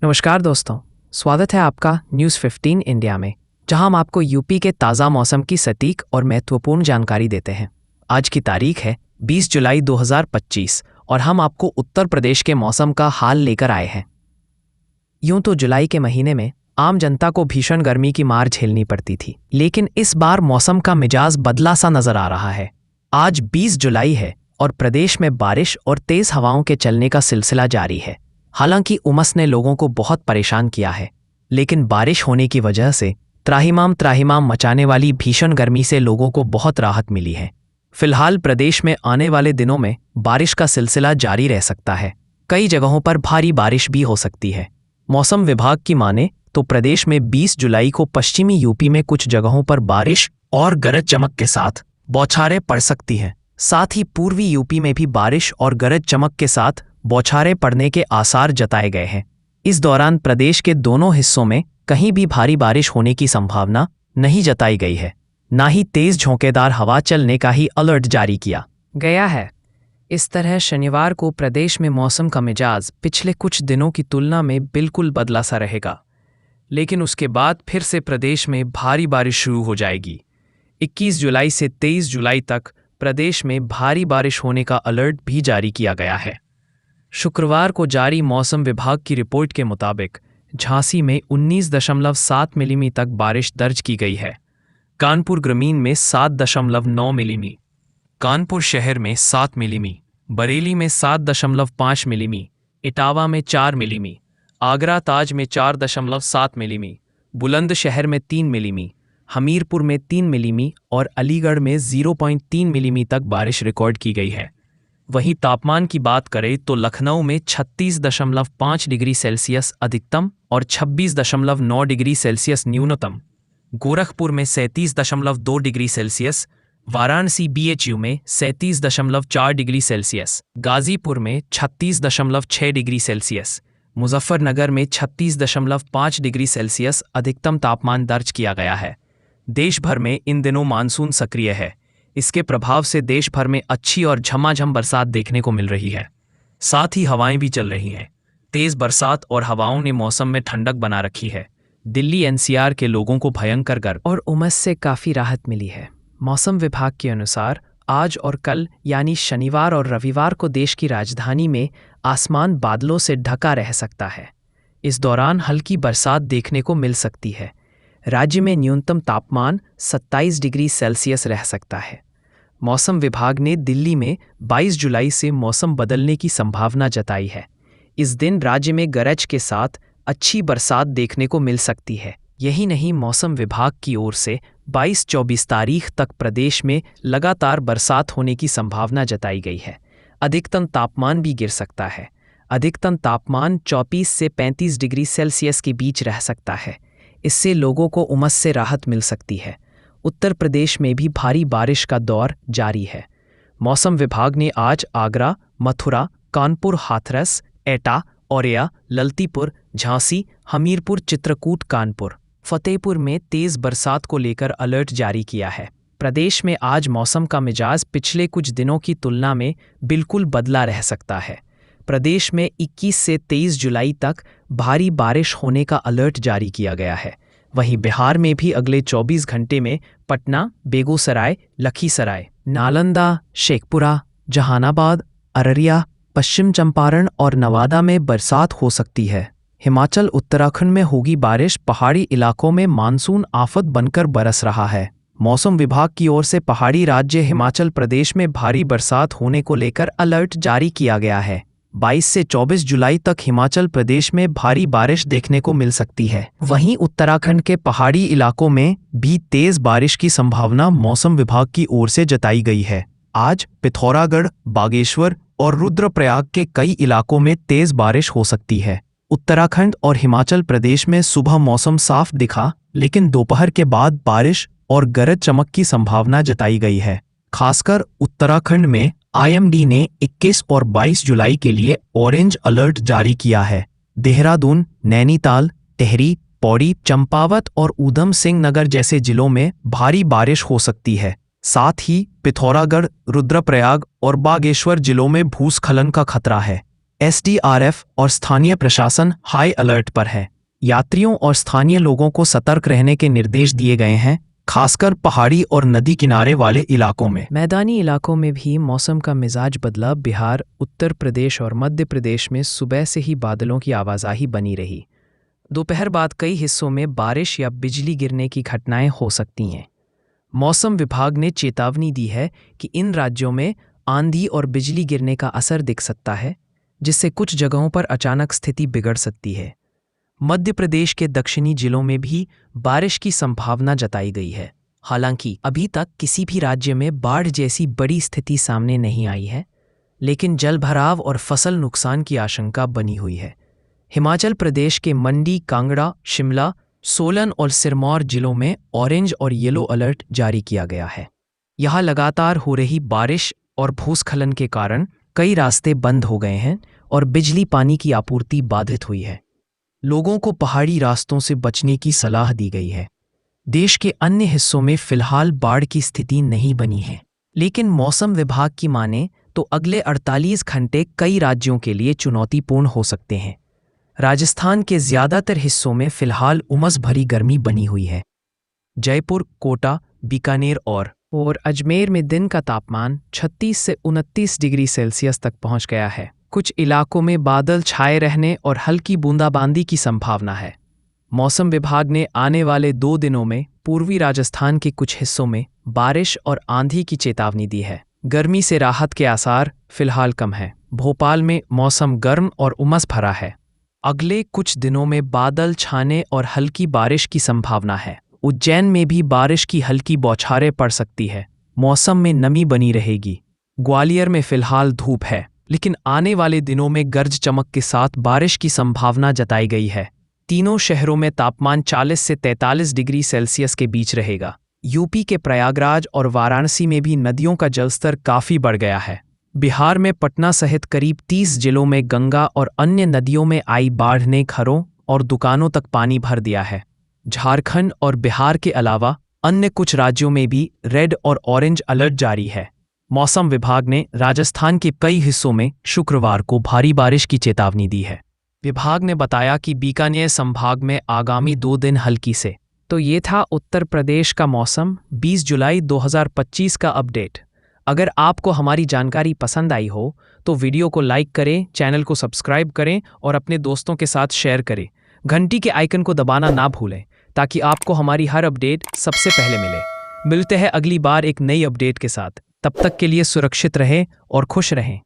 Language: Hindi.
नमस्कार दोस्तों, स्वागत है आपका न्यूज़ 15 इंडिया में, जहां हम आपको यूपी के ताज़ा मौसम की सटीक और महत्वपूर्ण जानकारी देते हैं। आज की तारीख है 20 जुलाई 2025 और हम आपको उत्तर प्रदेश के मौसम का हाल लेकर आए हैं। यूं तो जुलाई के महीने में आम जनता को भीषण गर्मी की मार झेलनी पड़ती थी, लेकिन इस बार मौसम का मिजाज बदला सा नजर आ रहा है। आज 20 जुलाई है और प्रदेश में बारिश और तेज हवाओं के चलने का सिलसिला जारी है। हालांकि उमस ने लोगों को बहुत परेशान किया है, लेकिन बारिश होने की वजह से त्राहिमाम मचाने वाली भीषण गर्मी से लोगों को बहुत राहत मिली है। फिलहाल प्रदेश में आने वाले दिनों में बारिश का सिलसिला जारी रह सकता है। कई जगहों पर भारी बारिश भी हो सकती है। मौसम विभाग की माने तो प्रदेश में 20 जुलाई को पश्चिमी यूपी में कुछ जगहों पर बारिश और गरज चमक के साथ बौछारें पड़ सकती हैं। साथ ही पूर्वी यूपी में भी बारिश और गरज चमक के साथ बौछारें पड़ने के आसार जताए गए हैं। इस दौरान प्रदेश के दोनों हिस्सों में कहीं भी भारी बारिश होने की संभावना नहीं जताई गई है। ना ही तेज झोंकेदार हवा चलने का ही अलर्ट जारी किया गया है। इस तरह शनिवार को प्रदेश में मौसम का मिजाज पिछले कुछ दिनों की तुलना में बिल्कुल बदला सा रहेगा, लेकिन उसके बाद फिर से प्रदेश में भारी बारिश शुरू हो जाएगी। 21 जुलाई से 23 जुलाई तक प्रदेश में भारी बारिश होने का अलर्ट भी जारी किया गया है। शुक्रवार को जारी मौसम विभाग की रिपोर्ट के मुताबिक झांसी में 19.7 मिलीमीटर तक बारिश दर्ज की गई है। कानपुर ग्रामीण में 7.9 मिलीमीटर, कानपुर शहर में 7 मिलीमीटर, बरेली में 7.5 मिलीमीटर, इटावा में 4 मिलीमीटर, आगरा ताज में 4.7 मिलीमीटर, बुलंदशहर में 3 मिलीमीटर, हमीरपुर में 3 मिलीमीटर और अलीगढ़ में 0.3 मिलीमीटर तक बारिश रिकॉर्ड की गई है। वहीं तापमान की बात करें तो लखनऊ में 36.5 डिग्री सेल्सियस अधिकतम और 26.9 डिग्री सेल्सियस न्यूनतम, गोरखपुर में 37.2 डिग्री सेल्सियस, वाराणसी BHU में 37.4 डिग्री सेल्सियस, गाजीपुर में 36.6 डिग्री सेल्सियस, मुजफ्फरनगर में 36.5 डिग्री सेल्सियस अधिकतम तापमान दर्ज किया गया है। देश भर में इन दिनों मानसून सक्रिय है। इसके प्रभाव से देश भर में अच्छी और झमाझम बरसात देखने को मिल रही है। साथ ही हवाएं भी चल रही हैं। तेज बरसात और हवाओं ने मौसम में ठंडक बना रखी है। दिल्ली NCR के लोगों को भयंकर गर्म और उमस से काफ़ी राहत मिली है। मौसम विभाग के अनुसार आज और कल यानी शनिवार और रविवार को देश की राजधानी में आसमान बादलों से ढका रह सकता है। इस दौरान हल्की बरसात देखने को मिल सकती है। राज्य में न्यूनतम तापमान 27 डिग्री सेल्सियस रह सकता है। मौसम विभाग ने दिल्ली में 22 जुलाई से मौसम बदलने की संभावना जताई है। इस दिन राज्य में गरज के साथ अच्छी बरसात देखने को मिल सकती है। यही नहीं, मौसम विभाग की ओर से 22-24 तारीख तक प्रदेश में लगातार बरसात होने की संभावना जताई गई है। अधिकतम तापमान भी गिर सकता है। अधिकतम तापमान 34 से 35 डिग्री सेल्सियस के बीच रह सकता है। इससे लोगों को उमस से राहत मिल सकती है। उत्तर प्रदेश में भी भारी बारिश का दौर जारी है। मौसम विभाग ने आज आगरा, मथुरा, कानपुर, हाथरस, एटा, औरैया, ललितपुर, झांसी, हमीरपुर, चित्रकूट, कानपुर, फतेहपुर में तेज बरसात को लेकर अलर्ट जारी किया है। प्रदेश में आज मौसम का मिजाज पिछले कुछ दिनों की तुलना में बिल्कुल बदला रह सकता है। प्रदेश में 21 से 23 जुलाई तक भारी बारिश होने का अलर्ट जारी किया गया है। वहीं बिहार में भी अगले 24 घंटे में पटना, बेगूसराय, लखीसराय, नालंदा, शेखपुरा, जहानाबाद, अररिया, पश्चिम चंपारण और नवादा में बरसात हो सकती है। हिमाचल, उत्तराखंड में होगी बारिश। पहाड़ी इलाकों में मानसून आफत बनकर बरस रहा है। मौसम विभाग की ओर से पहाड़ी राज्य हिमाचल प्रदेश में भारी बरसात होने को लेकर अलर्ट जारी किया गया है। 22 से 24 जुलाई तक हिमाचल प्रदेश में भारी बारिश देखने को मिल सकती है। वहीं उत्तराखंड के पहाड़ी इलाकों में भी तेज बारिश की संभावना मौसम विभाग की ओर से जताई गई है। आज पिथौरागढ़, बागेश्वर और रुद्रप्रयाग के कई इलाकों में तेज बारिश हो सकती है। उत्तराखंड और हिमाचल प्रदेश में सुबह मौसम साफ दिखा, लेकिन दोपहर के बाद बारिश और गरज चमक की संभावना जताई गई है। खासकर उत्तराखंड में IMD ने 21 और 22 जुलाई के लिए ऑरेंज अलर्ट जारी किया है। देहरादून, नैनीताल, टिहरी, पौड़ी, चंपावत और ऊधम सिंह नगर जैसे जिलों में भारी बारिश हो सकती है। साथ ही पिथौरागढ़, रुद्रप्रयाग और बागेश्वर जिलों में भूस्खलन का खतरा है। एसडीआरएफ और स्थानीय प्रशासन हाई अलर्ट पर है। यात्रियों और स्थानीय लोगों को सतर्क रहने के निर्देश दिए गए हैं, खासकर पहाड़ी और नदी किनारे वाले इलाकों में। मैदानी इलाकों में भी मौसम का मिजाज बदला। बिहार, उत्तर प्रदेश और मध्य प्रदेश में सुबह से ही बादलों की आवाजाही बनी रही। दोपहर बाद कई हिस्सों में बारिश या बिजली गिरने की घटनाएं हो सकती हैं। मौसम विभाग ने चेतावनी दी है कि इन राज्यों में आंधी और बिजली गिरने का असर दिख सकता है, जिससे कुछ जगहों पर अचानक स्थिति बिगड़ सकती है। मध्य प्रदेश के दक्षिणी जिलों में भी बारिश की संभावना जताई गई है। हालांकि अभी तक किसी भी राज्य में बाढ़ जैसी बड़ी स्थिति सामने नहीं आई है, लेकिन जलभराव और फसल नुकसान की आशंका बनी हुई है। हिमाचल प्रदेश के मंडी, कांगड़ा, शिमला, सोलन और सिरमौर जिलों में ऑरेंज और येलो अलर्ट जारी किया गया है। यहाँ लगातार हो रही बारिश और भूस्खलन के कारण कई रास्ते बंद हो गए हैं और बिजली पानी की आपूर्ति बाधित हुई है। लोगों को पहाड़ी रास्तों से बचने की सलाह दी गई है। देश के अन्य हिस्सों में फिलहाल बाढ़ की स्थिति नहीं बनी है, लेकिन मौसम विभाग की माने तो अगले 48 घंटे कई राज्यों के लिए चुनौतीपूर्ण हो सकते हैं। राजस्थान के ज्यादातर हिस्सों में फिलहाल उमस भरी गर्मी बनी हुई है। जयपुर, कोटा, बीकानेर और अजमेर में दिन का तापमान 36 से 29 डिग्री सेल्सियस तक पहुंच गया है। कुछ इलाकों में बादल छाए रहने और हल्की बूंदाबांदी की संभावना है। मौसम विभाग ने आने वाले 2 दिनों में पूर्वी राजस्थान के कुछ हिस्सों में बारिश और आंधी की चेतावनी दी है। गर्मी से राहत के आसार फिलहाल कम हैं। भोपाल में मौसम गर्म और उमस भरा है। अगले कुछ दिनों में बादल छाने और हल्की बारिश की संभावना है। उज्जैन में भी बारिश की हल्की बौछारें पड़ सकती है। मौसम में नमी बनी रहेगी। ग्वालियर में फिलहाल धूप है, लेकिन आने वाले दिनों में गर्ज चमक के साथ बारिश की संभावना जताई गई है। तीनों शहरों में तापमान 40 से 43 डिग्री सेल्सियस के बीच रहेगा। यूपी के प्रयागराज और वाराणसी में भी नदियों का जलस्तर काफी बढ़ गया है। बिहार में पटना सहित करीब 30 जिलों में गंगा और अन्य नदियों में आई बाढ़ ने घरों और दुकानों तक पानी भर दिया है। झारखंड और बिहार के अलावा अन्य कुछ राज्यों में भी रेड और ऑरेंज अलर्ट जारी है। मौसम विभाग ने राजस्थान के कई हिस्सों में शुक्रवार को भारी बारिश की चेतावनी दी है। विभाग ने बताया कि बीकानेर संभाग में आगामी 2 दिन हल्की से। तो ये था उत्तर प्रदेश का मौसम 20 जुलाई 2025 का अपडेट। अगर आपको हमारी जानकारी पसंद आई हो तो वीडियो को लाइक करें, चैनल को सब्सक्राइब करें और अपने दोस्तों के साथ शेयर करें। घंटी के आइकन को दबाना ना भूलें ताकि आपको हमारी हर अपडेट सबसे पहले मिले। मिलते हैं अगली बार एक नई अपडेट के साथ। तब तक के लिए सुरक्षित रहें और खुश रहें।